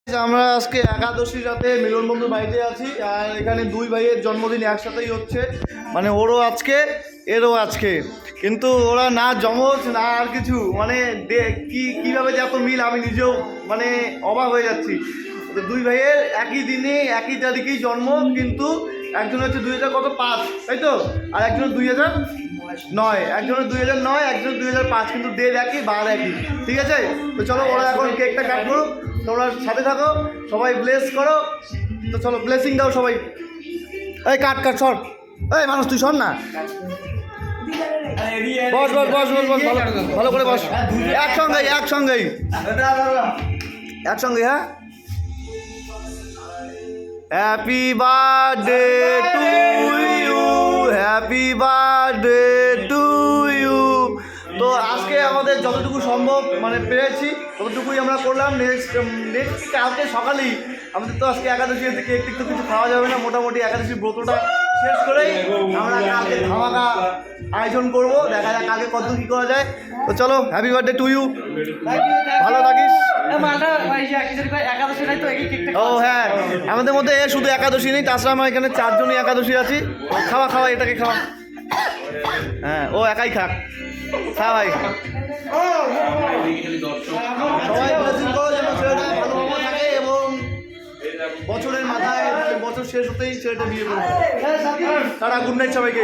আমরা আজকে একাদশী রাতে মিলন বন্ধুর বাড়িতে আছি আর এখানে দুই ভাইয়ের জন্মদিন একসাথেই হচ্ছে, মানে ওরও আজকে এরও আজকে, কিন্তু ওরা না জমজ না আর কিছু, মানে কীভাবে যে এত মিল আমি নিজেও মানে অবাক হয়ে যাচ্ছি। তো দুই ভাইয়ের একই দিনে একই তারিখেই জন্ম, কিন্তু একজন হচ্ছে 2005, তাই তো, আর একজন 2009, একজনের 2009, একজনের 2005, কিন্তু ডেট একই বার একই, ঠিক আছে। তো চলো ওরা এখন কেকটা কাট করুক, তোমরা সাথে থাকো, সবাই ব্লেস করো। তো চলো ব্লেসিং দাও সবাই। এই কাট সর, এই মানুষ তুই সর না, বস বস বস বস বস, ভালো করে বস, একসঙ্গেই হ্যাঁ। Happy birthday to you, happy birthday to you. তো আজকে আমাদের যতটুকু সম্ভব মানে পেরেছি ততটুকুই আমরা করলাম। নেক্সট কালকে সকালেই আমাদের তো আজকে একাদশী আছে, কেক টেক তো কিছু খাওয়া যাবে না, মোটামুটি একাদশীর ব্রতটা শেষ করেই আমরা কালকে ধামাকা আয়োজন করবো। দেখা যাক কালকে কত কী করা যায়। তো চলো হ্যাপি বার্থডে টু ইউ, ভালো থাকিস। ও হ্যাঁ, আমাদের মধ্যে শুধু একাদশী নেই, তাছাড়া আমরা এখানে 4 জনই একাদশী আছি। খাওয়া এটাকে খাওয়া, হ্যাঁ ও একাই খাক, খা ভাই। সবাই ব্লেসিং করো যেন ছেলেটা ভালোভাবে থাকে এবং বছরের মাথায় বছর শেষ হতেই ছেলেটা বিয়ে করবে। তারা গুড নাইট সবাইকে।